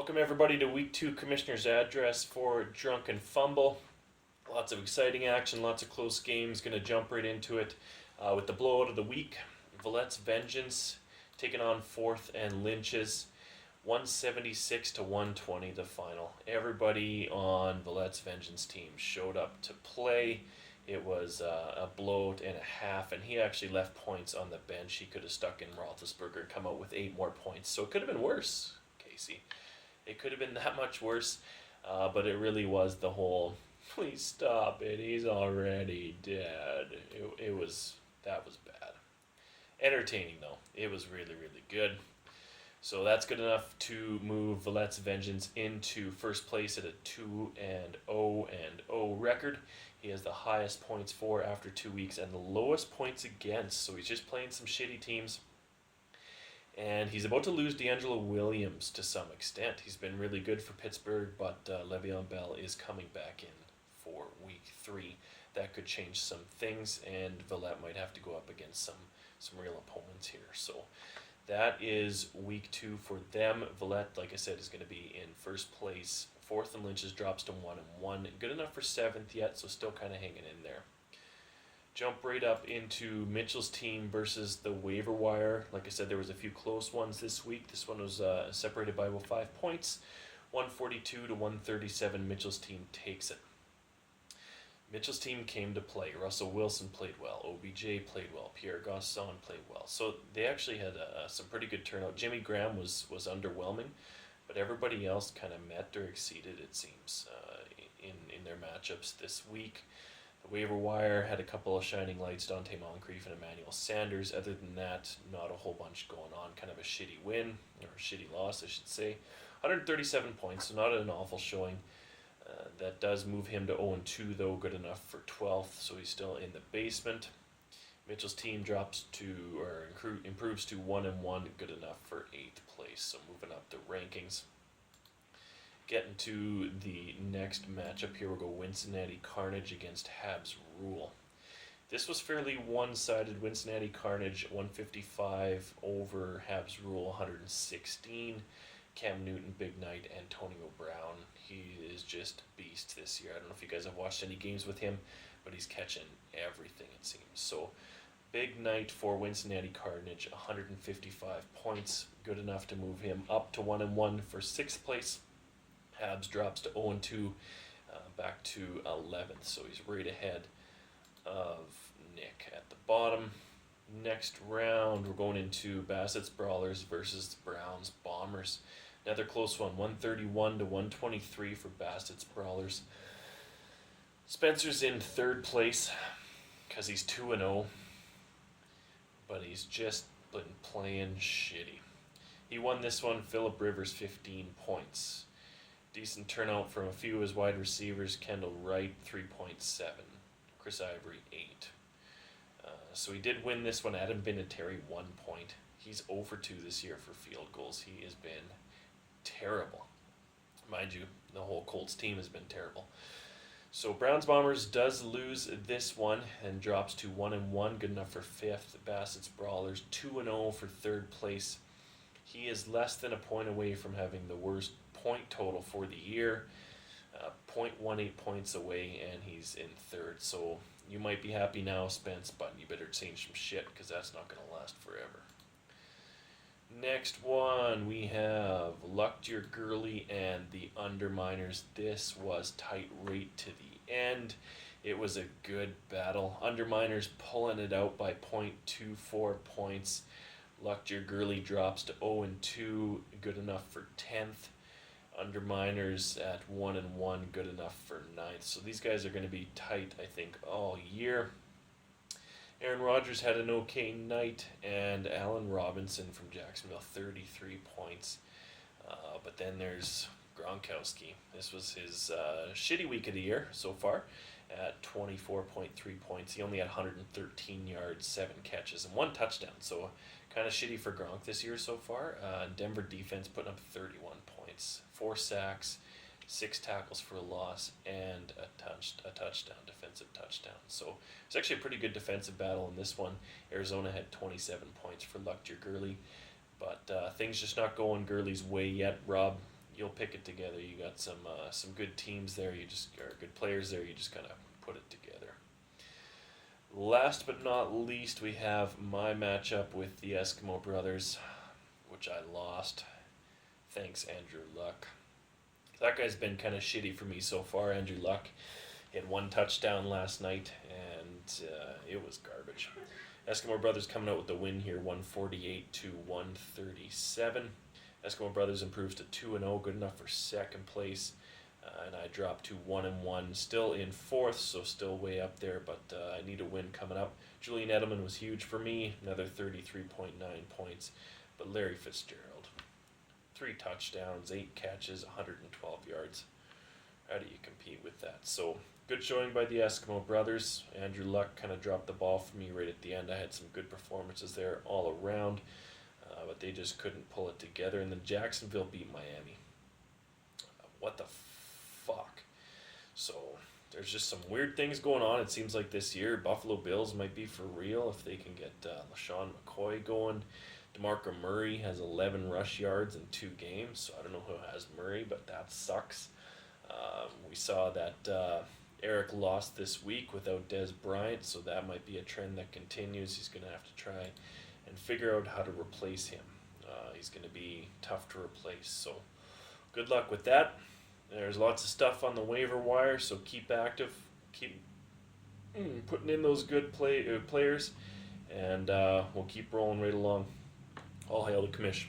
Welcome everybody to Week 2 Commissioner's Address for Drunken Fumble. Lots of exciting action, lots of close games. Going to jump right into it with the blowout of the week. Villette's Vengeance taking on 4th and Lynch's. 176 to 120 the final. Everybody on Villette's Vengeance team showed up to play. It was a blowout and a half, and he actually left points on the bench. He could have stuck in Roethlisberger and come out with 8 more points. So it could have been worse, Casey. It could have been that much worse, but it really was the whole, please stop it, he's already dead. That was bad. Entertaining though. It was really, really good. So that's good enough to move Villette's Vengeance into first place at a 2-0 record. He has the highest points for after 2 weeks and the lowest points against. So he's just playing some shitty teams. And he's about to lose D'Angelo Williams to some extent. He's been really good for Pittsburgh, but Le'Veon Bell is coming back in for week 3. That could change some things, and Villette might have to go up against some real opponents here. So that is week 2 for them. Villette, like I said, is going to be in first place. 4th and Lynch's drops to 1-1. Good enough for 7th yet, so still kind of hanging in there. Jump right up into Mitchell's team versus the waiver wire. Like I said, there was a few close ones this week. This one was separated by about 5 points. 142 to 137. Mitchell's team takes it. Mitchell's team came to play. Russell Wilson played well. OBJ played well. Pierre Garçon played well. So they actually had some pretty good turnout. Jimmy Graham was underwhelming, but everybody else kind of met or exceeded, it seems, in their matchups this week. The waiver wire had a couple of shining lights, Dante Moncrief and Emmanuel Sanders. Other than that, not a whole bunch going on. Kind of a shitty win, or a shitty loss, I should say. 137 points, so not an awful showing. That does move him to 0-2, though, good enough for 12th, so he's still in the basement. Mitchell's team drops to, or improves to 1-1, good enough for 8th place, so moving up the rankings. Getting to the next matchup here, we'll go Cincinnati Carnage against Habs Rule. This was fairly one-sided. Cincinnati Carnage 155 over Habs Rule 116. Cam Newton, big night. Antonio Brown, he is just a beast this year. I don't know if you guys have watched any games with him, but he's catching everything, it seems. So big night for Cincinnati Carnage, 155 points, good enough to move him up to 1-1 for 6th place. Habs drops to 0-2, back to 11th, so he's right ahead of Nick at the bottom. Next round, we're going into Bassett's Brawlers versus the Browns Bombers. Another close one, 131 to 123 for Bassett's Brawlers. Spencer's in 3rd place because he's 2-0, but he's just been playing shitty. He won this one, Phillip Rivers 15 points. Decent turnout from a few of his wide receivers. Kendall Wright, 3.7. Chris Ivory, 8. So he did win this one. Adam Vinatieri, 1 point. He's 0 for 2 this year for field goals. He has been terrible. Mind you, the whole Colts team has been terrible. So Browns Bombers does lose this one and drops to 1-1. Good enough for 5th. Bassett's Brawlers, 2-0 for 3rd place. He is less than a point away from having the worst point total for the year, 0.18 points away, and he's in 3rd. So you might be happy now, Spence, but you better change some shit because that's not going to last forever. Next one, we have Lucked Gurley and the Underminers. This was tight right to the end. It was a good battle. Underminers pulling it out by 0.24 points. Lucked Gurley drops to 0-2, good enough for 10th. Underminers at 1-1, good enough for 9th. So these guys are going to be tight, I think, all year. Aaron Rodgers had an okay night, and Allen Robinson from Jacksonville, 33 points. But then there's Gronkowski. This was his shitty week of the year so far at 24.3 points. He only had 113 yards, 7 catches, and 1 touchdown. So kind of shitty for Gronk this year so far. Denver defense putting up 31 points, 4 sacks, 6 tackles for a loss, and a touchdown, defensive touchdown. So it's actually a pretty good defensive battle in this one. Arizona had 27 points for Lucked Gurley, but things just not going Gurley's way yet. Rob, you'll pick it together. You got some good teams there. Or good players there. You just kind of put it together. Last but not least, we have my matchup with the Eskimo Brothers, which I lost. Thanks, Andrew Luck. That guy's been kind of shitty for me so far. Andrew Luck hit 1 touchdown last night, and it was garbage. Eskimo Brothers coming out with the win here, 148 to 137. Eskimo Brothers improves to 2-0, good enough for second place. And I dropped to 1-1, still in fourth, so still way up there, but I need a win coming up. Julian Edelman was huge for me, another 33.9 points. But Larry Fitzgerald, 3 touchdowns, 8 catches, 112 yards. How do you compete with that? So, good showing by the Eskimo Brothers. Andrew Luck kind of dropped the ball for me right at the end. I had some good performances there all around, but they just couldn't pull it together. And then Jacksonville beat Miami. What the fuck? So, there's just some weird things going on. It seems like this year, Buffalo Bills might be for real if they can get LaShawn McCoy going. DeMarco Murray has 11 rush yards in 2 games, so I don't know who has Murray, but that sucks. We saw that Eric lost this week without Dez Bryant, so that might be a trend that continues. He's going to have to try and figure out how to replace him. He's going to be tough to replace, so good luck with that. There's lots of stuff on the waiver wire, so keep active, keep putting in those good players, and we'll keep rolling right along. All hail to Commish.